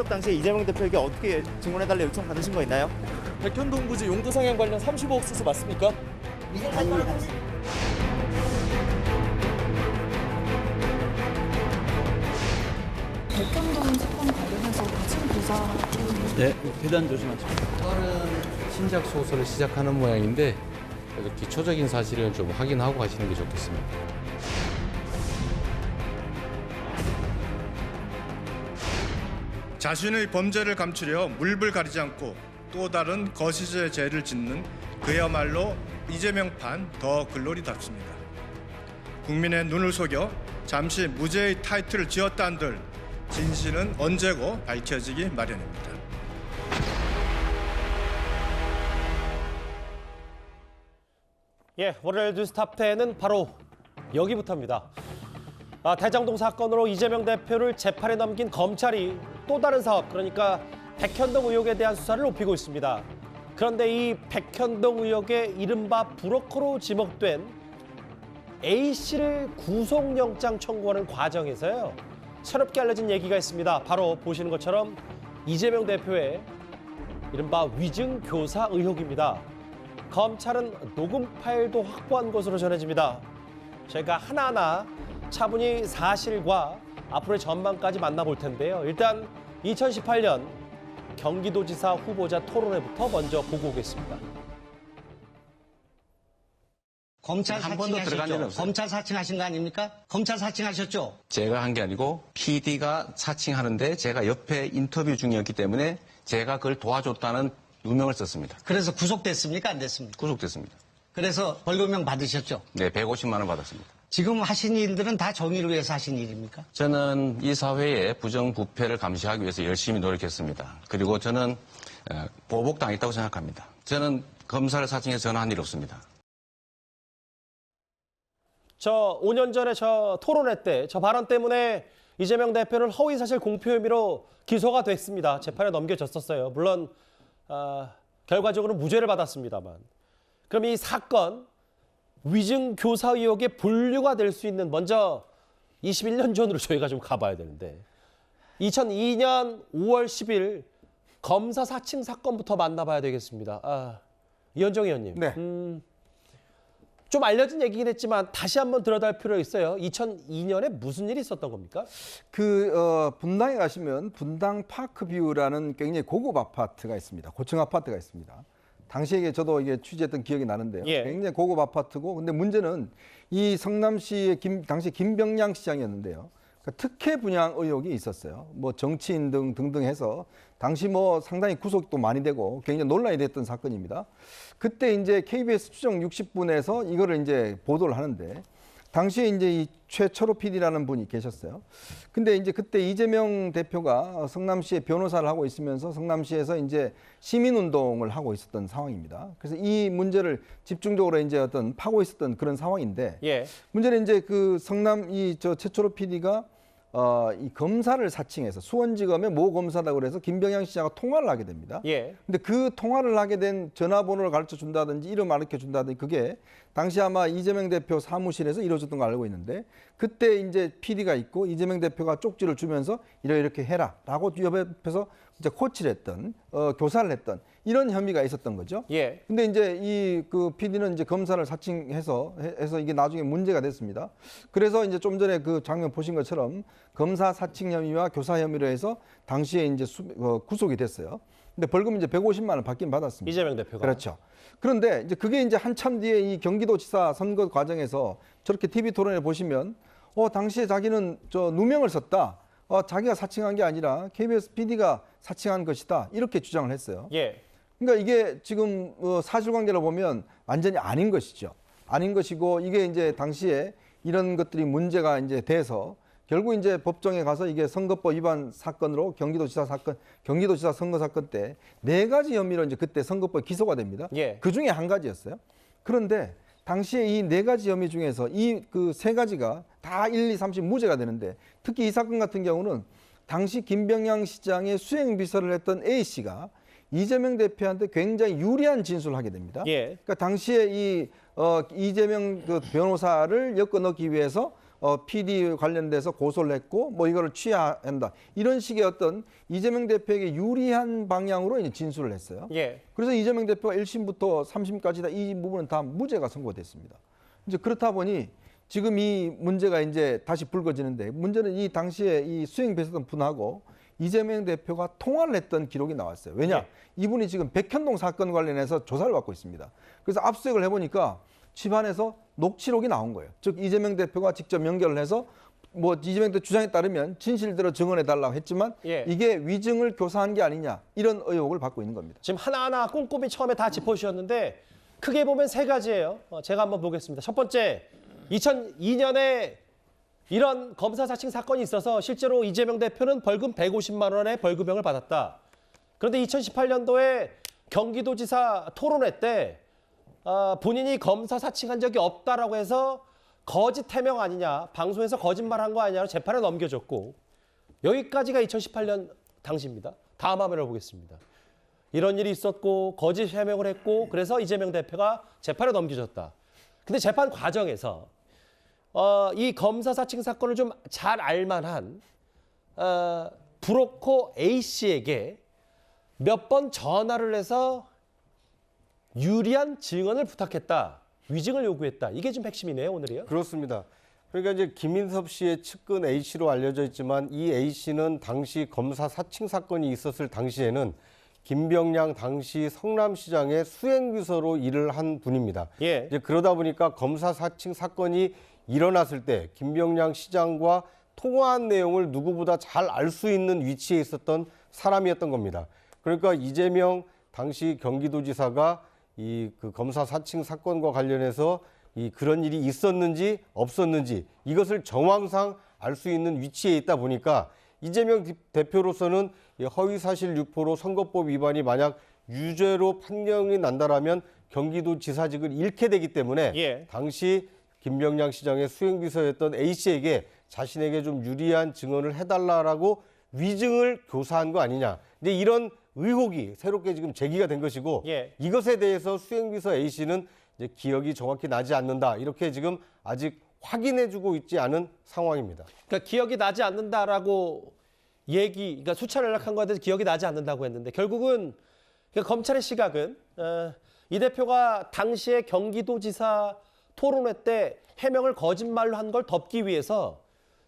출석 당시에 이재명 대표에게 어떻게 증언해달라 요청 받으신 거 있나요? 백현동 부지 용도 상향 관련 35억 수수 맞습니까? 백현동 사건 관련해서 같이 조사 네, 계단 조심하세요. 다른 신작 소설을 시작하는 모양인데 그래도 기초적인 사실은 좀 확인하고 가시는 게 좋겠습니다. 자신의 범죄를 감추려 물불 가리지 않고 또 다른 거시적 죄를 짓는 그야말로 이재명판 더 글로리답습니다. 국민의 눈을 속여 잠시 무죄의 타이틀을 지었다 한들 진실은 언제고 밝혀지기 마련입니다. 예, 월요일 뉴스 탑10은 바로 여기부터입니다. 대장동 사건으로 이재명 대표를 재판에 넘긴 검찰이 또 다른 사업, 그러니까 백현동 의혹에 대한 수사를 높이고 있습니다. 그런데 이 백현동 의혹의 이른바 브로커로 지목된 A씨를 구속영장 청구하는 과정에서요, 새롭게 알려진 얘기가 있습니다. 바로 보시는 것처럼 이재명 대표의 이른바 위증 교사 의혹입니다. 검찰은 녹음 파일도 확보한 것으로 전해집니다. 저희가 하나하나 차분히 사실과 앞으로의 전망까지 만나볼 텐데요. 일단 2018년 경기도지사 후보자 토론회부터 먼저 보고 오겠습니다. 검찰 한 번도 들어간 적은 사칭하셨죠? 없어요. 검찰 사칭하신 거 아닙니까? 검찰 사칭하셨죠? 제가 한 게 아니고 PD가 사칭하는데 제가 옆에 인터뷰 중이었기 때문에 제가 그걸 도와줬다는 누명을 썼습니다. 그래서 구속됐습니까? 안 됐습니까? 구속됐습니다. 그래서 벌금형 받으셨죠? 네, 150만 원 받았습니다. 지금 하신 일들은 다 정의를 위해서 하신 일입니까? 저는 이 사회의 부정부패를 감시하기 위해서 열심히 노력했습니다. 그리고 저는 보복당했다고 생각합니다. 저는 검사를 사칭해서 전화한 일 없습니다. 저 5년 전에 저 토론회 때 저 발언 때문에 이재명 대표는 허위사실 공표 혐의로 기소가 됐습니다. 재판에 넘겨졌었어요. 물론 결과적으로 무죄를 받았습니다만. 그럼 이 사건 위증 교사 의혹의 분류가 될 수 있는, 먼저 21년 전으로 저희가 좀 가봐야 되는데 2002년 5월 10일 검사 사칭 사건부터 만나봐야 되겠습니다. 이현정 의원님. 네. 좀 알려진 얘기긴 했지만 다시 한번 들여다볼 필요가 있어요. 2002년에 무슨 일이 있었던 겁니까? 분당에 가시면 분당 파크뷰라는 굉장히 고급 아파트가 있습니다. 고층 아파트가 있습니다. 당시에 저도 이게 취재했던 기억이 나는데요. 예. 굉장히 고급 아파트고, 근데 문제는 이 성남시의 당시 김병량 시장이었는데요. 그러니까 특혜 분양 의혹이 있었어요. 뭐 정치인 등등 해서 당시 뭐 상당히 구속도 많이 되고 굉장히 논란이 됐던 사건입니다. 그때 이제 KBS 추정 60분에서 이거를 이제 보도를 하는데, 당시에 이제 이 최철호 PD라는 분이 계셨어요. 근데 이제 그때 이재명 대표가 성남시에 변호사를 하고 있으면서 성남시에서 이제 시민운동을 하고 있었던 상황입니다. 그래서 이 문제를 집중적으로 이제 파고 있었던 그런 상황인데, 예. 문제는 이제 그 성남 최철호 PD가 이 검사를 사칭해서 수원지검의 모 검사라고 그래서 김병양 시장과 통화를 하게 됩니다. 예. 근데 그 통화를 하게 된 전화번호를 가르쳐 준다든지 이름 가르쳐 준다든지 그게 당시 아마 이재명 대표 사무실에서 이루어졌던 걸 알고 있는데, 그때 이제 PD가 있고 이재명 대표가 쪽지를 주면서 이렇게 해라라고 옆에서 이제 코치를 했던 교사를 했던 이런 혐의가 있었던 거죠. 예. 근데 이제 이 그 PD는 이제 검사를 사칭해서 이게 나중에 문제가 됐습니다. 그래서 이제 좀 전에 그 장면 보신 것처럼 검사 사칭 혐의와 교사 혐의로 해서 당시에 이제 구속이 됐어요. 근데 벌금 이제 150만 원 받긴 받았습니다. 이재명 대표가. 그렇죠. 그런데 이제 그게 이제 한참 뒤에 이 경기도지사 선거 과정에서 저렇게 TV 토론에 보시면 당시에 자기는 누명을 썼다. 자기가 사칭한 게 아니라 KBS PD가 사칭한 것이다. 이렇게 주장을 했어요. 예. 그러니까 이게 지금 사실관계로 보면 완전히 아닌 것이죠. 아닌 것이고, 이게 이제 당시에 이런 것들이 문제가 이제 돼서 결국 이제 법정에 가서 이게 선거법 위반 사건으로 경기도지사 선거 사건 때 4가지 혐의로 이제 그때 선거법 기소가 됩니다. 예. 그 중에 한 가지였어요. 그런데 당시에 이 4가지 혐의 중에서 이 그 3가지가 다 1, 2, 3씩 무죄가 되는데, 특히 이 사건 같은 경우는 당시 김병양 시장의 수행 비서를 했던 A 씨가 이재명 대표한테 굉장히 유리한 진술을 하게 됩니다. 예. 그러니까 당시에 이재명 그 변호사를 엮어 넣기 위해서 PD 관련돼서 고소를 했고 뭐 이거를 취하한다. 이런 식의 어떤 이재명 대표에게 유리한 방향으로 이제 진술을 했어요. 예. 그래서 이재명 대표가 1심부터 3심까지 다 이 부분은 다 무죄가 선고됐습니다. 이제 그렇다 보니 지금 이 문제가 이제 다시 불거지는데 문제는 이 당시에 이 수행 배수던 분하고 이재명 대표가 통화를 했던 기록이 나왔어요. 왜냐? 예. 이분이 지금 백현동 사건 관련해서 조사를 받고 있습니다. 그래서 압수수색을 해보니까 집안에서 녹취록이 나온 거예요. 즉 이재명 대표가 직접 연결을 해서 뭐 이재명 대표 주장에 따르면 진실대로 증언해달라고 했지만 예. 이게 위증을 교사한 게 아니냐 이런 의혹을 받고 있는 겁니다. 지금 하나하나 꼼꼼히 처음에 다 짚어주셨는데 크게 보면 세 가지예요. 제가 한번 보겠습니다. 첫 번째, 2002년에 이런 검사 사칭 사건이 있어서 실제로 이재명 대표는 벌금 150만 원의 벌금형을 받았다. 그런데 2018년도에 경기도지사 토론회 때 본인이 검사 사칭한 적이 없다라고 해서 거짓 해명 아니냐, 방송에서 거짓말한 거 아니냐로 재판에 넘겨졌고 여기까지가 2018년 당시입니다. 다음 화면을 보겠습니다. 이런 일이 있었고 거짓 해명을 했고 그래서 이재명 대표가 재판에 넘겨졌다. 근데 재판 과정에서 이 검사 사칭 사건을 좀 잘 알만한 브로커 A씨에게 몇 번 전화를 해서 유리한 증언을 부탁했다. 위증을 요구했다. 이게 좀 핵심이네요, 오늘이요. 그렇습니다. 그러니까 이제 김인섭 씨의 측근 A 씨로 알려져 있지만 이 A 씨는 당시 검사 사칭 사건이 있었을 당시에는 김병량 당시 성남시장의 수행비서로 일을 한 분입니다. 예. 이제 그러다 보니까 검사 사칭 사건이 일어났을 때 김병량 시장과 통화한 내용을 누구보다 잘 알 수 있는 위치에 있었던 사람이었던 겁니다. 그러니까 이재명 당시 경기도지사가 이 그 검사 사칭 사건과 관련해서 이 그런 일이 있었는지 없었는지 이것을 정황상 알 수 있는 위치에 있다 보니까 이재명 대표로서는 허위사실 유포로 선거법 위반이 만약 유죄로 판정이 난다라면 경기도지사직을 잃게 되기 때문에 예. 당시 김병량 시장의 수행비서였던 A 씨에게 자신에게 좀 유리한 증언을 해달라라고 위증을 교사한 거 아니냐. 이제 이런 의혹이 새롭게 지금 제기가 된 것이고 예. 이것에 대해서 수행비서 A 씨는 이제 기억이 정확히 나지 않는다. 이렇게 지금 아직 확인해주고 있지 않은 상황입니다. 그러니까 기억이 나지 않는다라고 그러니까 수차례 연락한 거에 대해서 기억이 나지 않는다고 했는데 결국은 검찰의 시각은 이 대표가 당시에 경기도지사 토론회 때 해명을 거짓말로 한 걸 덮기 위해서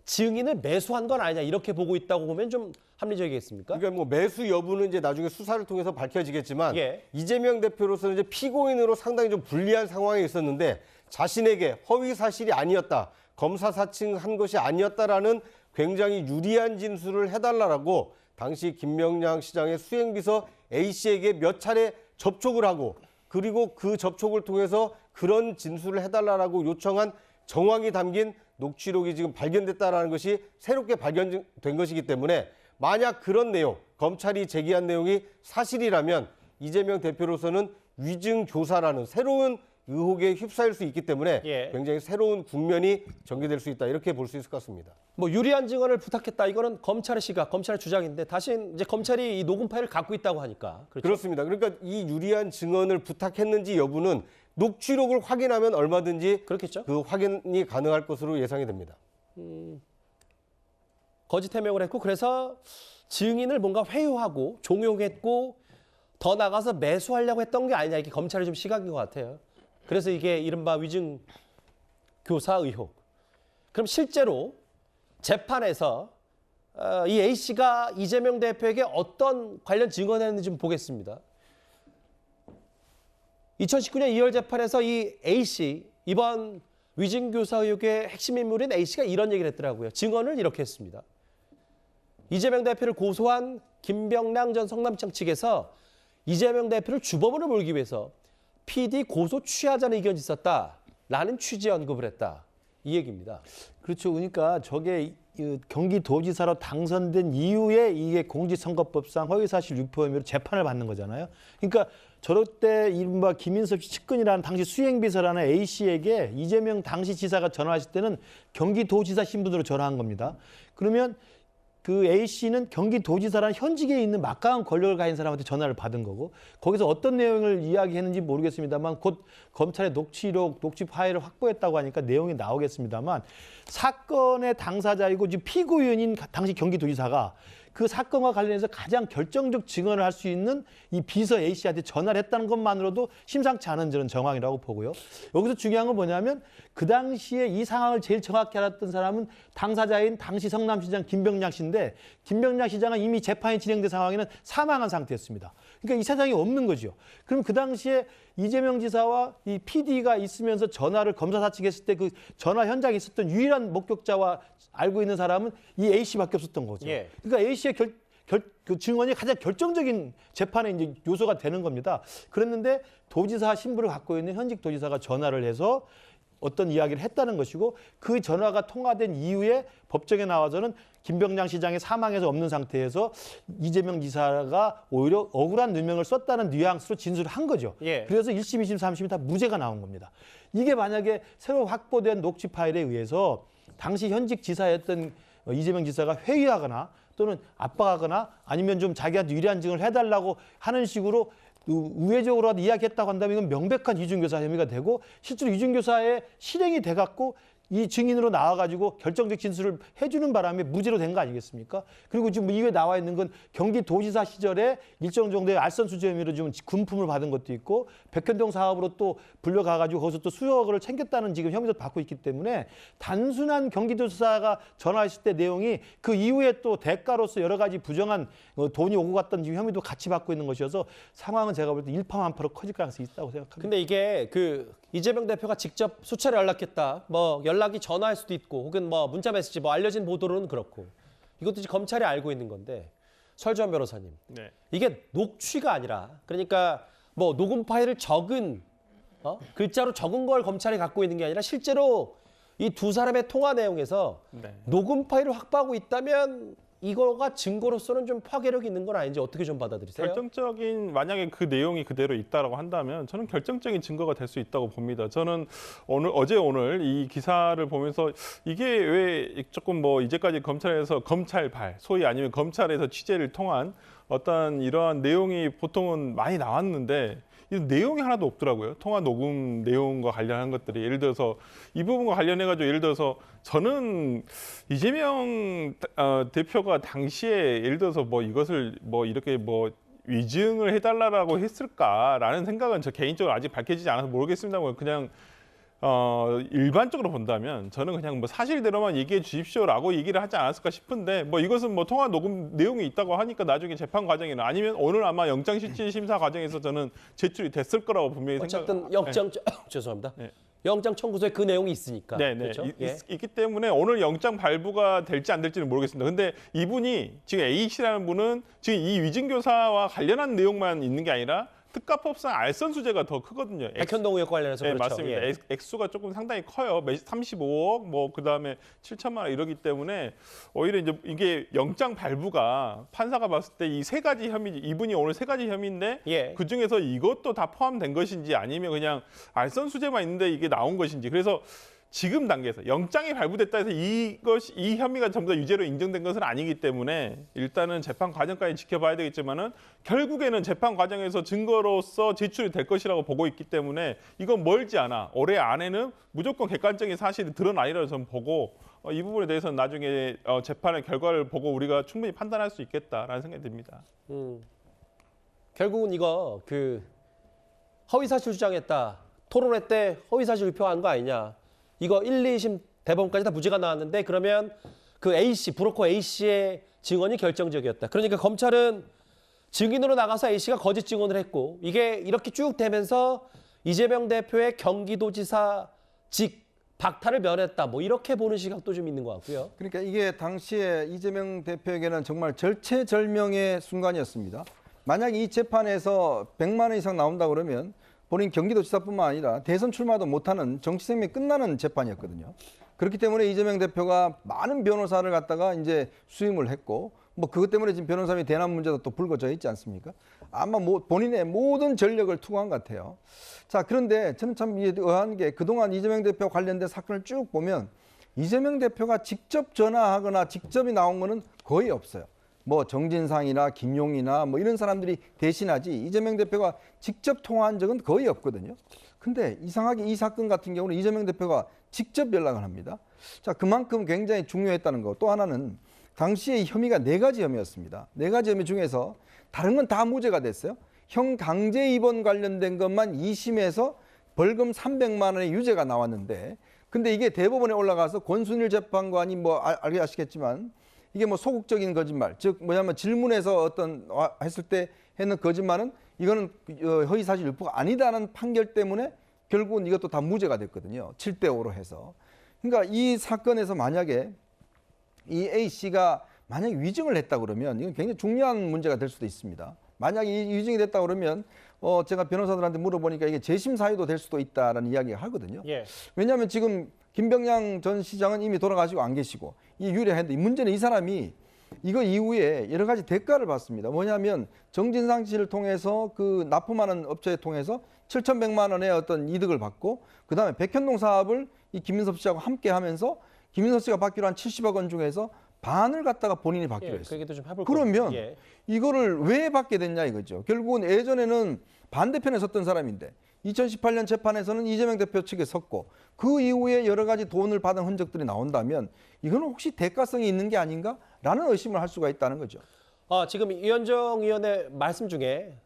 증인을 매수한 건 아니냐 이렇게 보고 있다고 보면 좀 합리적이겠습니까? 그러니까 뭐 매수 여부는 이제 나중에 수사를 통해서 밝혀지겠지만 예. 이재명 대표로서는 이제 피고인으로 상당히 좀 불리한 상황에 있었는데 자신에게 허위 사실이 아니었다, 검사 사칭한 것이 아니었다라는 굉장히 유리한 진술을 해달라고 당시 김명량 시장의 수행비서 A 씨에게 몇 차례 접촉을 하고 그리고 그 접촉을 통해서 그런 진술을 해달라고 요청한 정황이 담긴 녹취록이 지금 발견됐다라는 것이 새롭게 발견된 것이기 때문에 만약 그런 내용, 검찰이 제기한 내용이 사실이라면 이재명 대표로서는 위증 교사라는 새로운 의혹에 휩싸일 수 있기 때문에 예. 굉장히 새로운 국면이 전개될 수 있다 이렇게 볼 수 있을 것 같습니다. 뭐 유리한 증언을 부탁했다. 이거는 검찰의 시각, 검찰의 주장인데 다시 이제 검찰이 이 녹음 파일을 갖고 있다고 하니까 그렇죠? 그렇습니다. 그러니까 이 유리한 증언을 부탁했는지 여부는 녹취록을 확인하면 얼마든지 그렇겠죠. 그 확인이 가능할 것으로 예상이 됩니다. 거짓 해명을 했고 그래서 증인을 뭔가 회유하고 종용했고 더 나가서 매수하려고 했던 게 아니냐 이게 검찰의 좀 시각인 것 같아요. 그래서 이게 이른바 위증 교사 의혹. 그럼 실제로 재판에서 이 A 씨가 이재명 대표에게 어떤 관련 증언을 했는지 좀 보겠습니다. 2019년 2월 재판에서 이 A 씨, 이번 위증 교사 의혹의 핵심 인물인 A 씨가 이런 얘기를 했더라고요. 증언을 이렇게 했습니다. 이재명 대표를 고소한 김병량 전 성남시장 측에서 이재명 대표를 주범으로 몰기 위해서 PD 고소 취하자는 의견이 있었다라는 취지 언급을 했다. 이 얘기입니다. 그렇죠. 그러니까 저게 경기도지사로 당선된 이후에 이게 공직선거법상 허위사실 유포 혐의로 재판을 받는 거잖아요. 그러니까 저럴 때 이른바 김인섭 씨 측근이라는 당시 수행비서라는 A 씨에게 이재명 당시 지사가 전화했을 때는 경기도지사 신분으로 전화한 겁니다. 그러면 그 A 씨는 경기도지사라는 현직에 있는 막강한 권력을 가진 사람한테 전화를 받은 거고 거기서 어떤 내용을 이야기했는지 모르겠습니다만 곧 검찰의 녹취록, 녹취 파일을 확보했다고 하니까 내용이 나오겠습니다만 사건의 당사자이고 지금 피고인인 당시 경기도지사가 그 사건과 관련해서 가장 결정적 증언을 할 수 있는 이 비서 A 씨한테 전화를 했다는 것만으로도 심상치 않은 저는 정황이라고 보고요. 여기서 중요한 건 뭐냐면 그 당시에 이 상황을 제일 정확히 알았던 사람은 당사자인 당시 성남시장 김병량 씨인데 김병량 시장은 이미 재판이 진행된 상황에는 사망한 상태였습니다. 그러니까 이 세상에 없는 거죠. 그럼 그 당시에 이재명 지사와 이 PD가 있으면서 전화를 검사 사측했을 때 그 전화 현장에 있었던 유일한 목격자와 알고 있는 사람은 이 A 씨밖에 없었던 거죠. 예. 그러니까 A 씨의 그 증언이 가장 결정적인 재판의 이제 요소가 되는 겁니다. 그랬는데 도지사 신분을 갖고 있는 현직 도지사가 전화를 해서 어떤 이야기를 했다는 것이고 그 전화가 통화된 이후에 법정에 나와서는 김병량 시장의 사망에서 없는 상태에서 이재명 지사가 오히려 억울한 누명을 썼다는 뉘앙스로 진술을 한 거죠. 예. 그래서 1심, 2심, 3심이 다 무죄가 나온 겁니다. 이게 만약에 새로 확보된 녹취 파일에 의해서 당시 현직 지사였던 이재명 지사가 회유하거나 또는 압박하거나 아니면 좀 자기한테 유리한 증언을 해달라고 하는 식으로 우회적으로라도 이야기했다고 한다면 이건 명백한 이중교사 혐의가 되고 실제로 이중교사의 실행이 돼갖고 이 증인으로 나와가지고 결정적 진술을 해주는 바람에 무죄로 된 거 아니겠습니까? 그리고 지금 이후에 나와 있는 건 경기도지사 시절에 일정 정도의 알선수재 혐의로 지금 군품을 받은 것도 있고 백현동 사업으로 또 불려가가지고 거기서 또 수억을 챙겼다는 지금 혐의도 받고 있기 때문에 단순한 경기도지사가 전화했을 때 내용이 그 이후에 또 대가로서 여러 가지 부정한 돈이 오고 갔던 지금 혐의도 같이 받고 있는 것이어서 상황은 제가 볼 때 일파만파로 커질 가능성이 있다고 생각합니다. 근데 이게 그 이재명 대표가 직접 수차례 연락했다. 뭐 연락이 전화할 수도 있고 혹은 뭐 문자 메시지 뭐 알려진 보도로는 그렇고 이것도 이제 검찰이 알고 있는 건데 설주환 변호사님. 네. 이게 녹취가 아니라 그러니까 뭐 녹음 파일을 적은 글자로 적은 걸 검찰이 갖고 있는 게 아니라 실제로 이 두 사람의 통화 내용에서 네. 녹음 파일을 확보하고 있다면 이거가 증거로서는 좀 파괴력이 있는 건 아닌지 어떻게 좀 받아들이세요? 결정적인 만약에 그 내용이 그대로 있다라고 한다면 저는 결정적인 증거가 될 수 있다고 봅니다. 저는 어제 오늘 이 기사를 보면서 이게 왜 조금 뭐 이제까지 검찰에서 검찰발 소위 아니면 검찰에서 취재를 통한 어떤 이러한 내용이 보통은 많이 나왔는데 이 내용이 하나도 없더라고요. 통화 녹음 내용과 관련한 것들이 예를 들어서 이 부분과 관련해가지고 예를 들어서 저는 이재명 대표가 당시에 예를 들어서 뭐 이것을 뭐 이렇게 뭐 위증을 해달라고 했을까라는 생각은 저 개인적으로 아직 밝혀지지 않아서 모르겠습니다만 그냥 일반적으로 본다면 저는 그냥 뭐 사실대로만 얘기해 주십시오라고 얘기를 하지 않았을까 싶은데 뭐 이것은 뭐 통화 녹음 내용이 있다고 하니까 나중에 재판 과정이나 아니면 오늘 아마 영장실질 심사 과정에서 저는 제출이 됐을 거라고 분명히 어쨌든 영장 죄송합니다. 네. 영장 청구서에 그 내용이 있으니까. 네, 그렇죠? 있기 때문에 오늘 영장 발부가 될지 안 될지는 모르겠습니다. 근데 이분이 지금 A 씨라는 분은 지금 이 위증교사와 관련한 내용만 있는 게 아니라 특가법상 알선수재가 더 크거든요. 백현동 의혹 관련해서 네, 그렇죠. 맞습니다. 예. 액수가 조금 상당히 커요. 35억, 뭐 그다음에 7천만 원 이러기 때문에 오히려 이제 이게 영장 발부가 판사가 봤을 때 이 세 가지 혐의, 이분이 오늘 세 가지 혐의인데 예. 그 중에서 이것도 다 포함된 것인지 아니면 그냥 알선수재만 있는데 이게 나온 것인지 그래서 지금 단계에서 영장이 발부됐다 해서 이 혐의가 전부 다 유죄로 인정된 것은 아니기 때문에 일단은 재판 과정까지 지켜봐야 되겠지만은 결국에는 재판 과정에서 증거로서 제출이 될 것이라고 보고 있기 때문에 이건 멀지 않아 올해 안에는 무조건 객관적인 사실이 드러나리라고 저는 보고 이 부분에 대해서는 나중에 재판의 결과를 보고 우리가 충분히 판단할 수 있겠다라는 생각이 듭니다. 결국은 이거 그 허위사실 주장했다. 토론회 때 허위사실 유포한 거 아니냐. 이거 1, 2심 대법원까지 다 무죄가 나왔는데 그러면 그 A씨, 브로커 A씨의 증언이 결정적이었다. 그러니까 검찰은 증인으로 나가서 A씨가 거짓 증언을 했고 이게 이렇게 쭉 되면서 이재명 대표의 경기도지사직 박탈을 면했다. 뭐 이렇게 보는 시각도 좀 있는 것 같고요. 그러니까 이게 당시에 이재명 대표에게는 정말 절체절명의 순간이었습니다. 만약 이 재판에서 100만 원 이상 나온다 그러면 본인 경기도지사뿐만 아니라 대선 출마도 못하는 정치 생명이 끝나는 재판이었거든요. 그렇기 때문에 이재명 대표가 많은 변호사를 갖다가 이제 수임을 했고 뭐 그것 때문에 지금 변호사비 대납 문제도 또 불거져 있지 않습니까? 아마 본인의 모든 전력을 투구한 것 같아요. 자, 그런데 저는 참 의아한 게 그동안 이재명 대표 관련된 사건을 쭉 보면 이재명 대표가 직접 전화하거나 직접이 나온 거는 거의 없어요. 뭐 정진상이나 김용이나 뭐 이런 사람들이 대신하지 이재명 대표가 직접 통화한 적은 거의 없거든요. 근데 이상하게 이 사건 같은 경우는 이재명 대표가 직접 연락을 합니다. 자, 그만큼 굉장히 중요했다는 거. 또 하나는 당시에 혐의가 4가지 혐의였습니다. 4가지 혐의 중에서 다른 건 다 무죄가 됐어요. 형 강제 입원 관련된 것만 2심에서 벌금 300만 원의 유죄가 나왔는데, 근데 이게 대법원에 올라가서 권순일 재판관이 뭐 아시겠지만 이게 뭐 소극적인 거짓말, 즉 뭐냐면 질문에서 어떤 했을 때 했는 거짓말은 이거는 허위사실 유포가 아니다는 판결 때문에 결국은 이것도 다 무죄가 됐거든요. 7대5로 해서. 그러니까 이 사건에서 만약에 이 A씨가 만약에 위증을 했다 그러면 이건 굉장히 중요한 문제가 될 수도 있습니다. 만약에 이 위증이 됐다 그러면 제가 변호사들한테 물어보니까 이게 재심 사유도 될 수도 있다라는 이야기가 하거든요. 예. 왜냐하면 지금 김병량 전 시장은 이미 돌아가시고 안 계시고 이 유례했는데 문제는 이 사람이 이거 이후에 여러 가지 대가를 받습니다. 뭐냐면 정진상 씨를 통해서 그 납품하는 업체에 통해서 7,100만 원의 어떤 이득을 받고 그다음에 백현동 사업을 이 김민섭 씨하고 함께 하면서 김민섭 씨가 받기로 한 70억 원 중에서 반을 갖다가 본인이 받기로 했어요. 그 얘기도 좀 해볼 그러면 겁니다. 예. 이거를 왜 받게 됐냐 이거죠. 결국은 예전에는 반대편에 섰던 사람인데 2018년 재판에서는 이재명 대표 측에 섰고 그 이후에 여러 가지 돈을 받은 흔적들이 나온다면 이거는 혹시 대가성이 있는 게 아닌가라는 의심을 할 수가 있다는 거죠. 지금 이현정 의원의 말씀 중에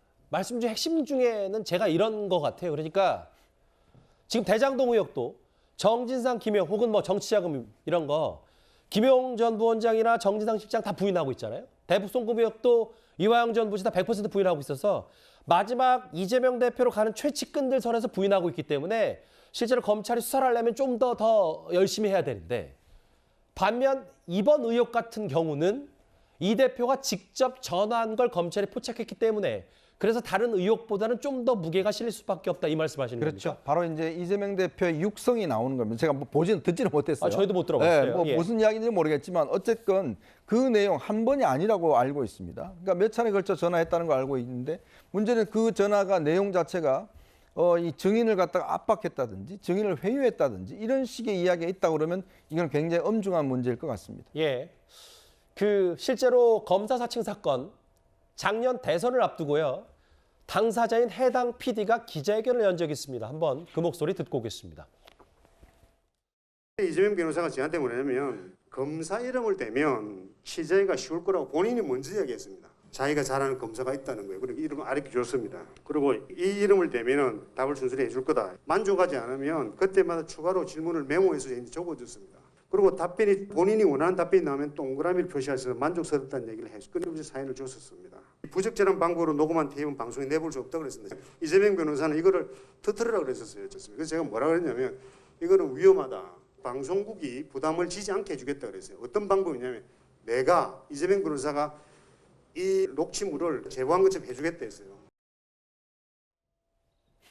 핵심 중에는 제가 이런 것 같아요. 그러니까 지금 대장동 의혹도 정진상, 김용 혹은 뭐 정치자금 이런 거 김용 전 부원장이나 정진상 실장 다 부인하고 있잖아요. 대북 송금 의혹도 이화영 전 부지사 100% 부인하고 있어서 마지막 이재명 대표로 가는 최측근들 선에서 부인하고 있기 때문에 실제로 검찰이 수사를 하려면 좀 더 열심히 해야 되는데, 반면 이번 의혹 같은 경우는 이 대표가 직접 전화한 걸 검찰이 포착했기 때문에 그래서 다른 의혹보다는 좀 더 무게가 실릴 수밖에 없다, 이 말씀하시는 그렇죠. 겁니까? 바로 이제 이재명 대표의 육성이 나오는 겁니다. 제가 뭐 듣지는 못했어요. 저희도 못 들어봤어요. 뭐 예. 무슨 이야기인지 모르겠지만 어쨌건 그 내용 한 번이 아니라고 알고 있습니다. 그러니까 몇 차례 걸쳐 전화했다는 걸 알고 있는데 문제는 그 전화가 내용 자체가 이 증인을 갖다가 압박했다든지 증인을 회유했다든지 이런 식의 이야기가 있다 그러면 이건 굉장히 엄중한 문제일 것 같습니다. 예. 그 실제로 검사 사칭 사건 작년 대선을 앞두고요. 당사자인 해당 PD가 기자회견을 연 적이 있습니다. 한번 그 목소리 듣고 오겠습니다. 이재명 변호사가 저한테 뭐냐면 검사 이름을 대면 취재가 쉬울 거라고 본인이 먼저 이야기했습니다. 자기가 잘 아는 검사가 있다는 거예요. 그리고 이름을 알려줬습니다. 그리고 이 이름을 대면은 답을 순순히 해줄 거다. 만족하지 않으면 그때마다 추가로 질문을 메모해서 적어줬습니다. 그리고 답변이 본인이 원하는 답변이 나오면 동그라미를 표시해서 만족스럽다는 얘기를 해서 끊임없이 사인을 줬었습니다. 부적절한 방법으로 녹음한 테이프는 방송에 내볼 수 없다고 그랬습니다. 이재명 변호사는 이거를 터뜨리라고 그랬었어요. 그래서 제가 뭐라 그랬냐면 이거는 위험하다. 방송국이 부담을 지지 않게 해주겠다 그랬어요. 어떤 방법이냐면 내가 이재명 변호사가 이 녹취물을 제보한 것처럼 해주겠다 했어요.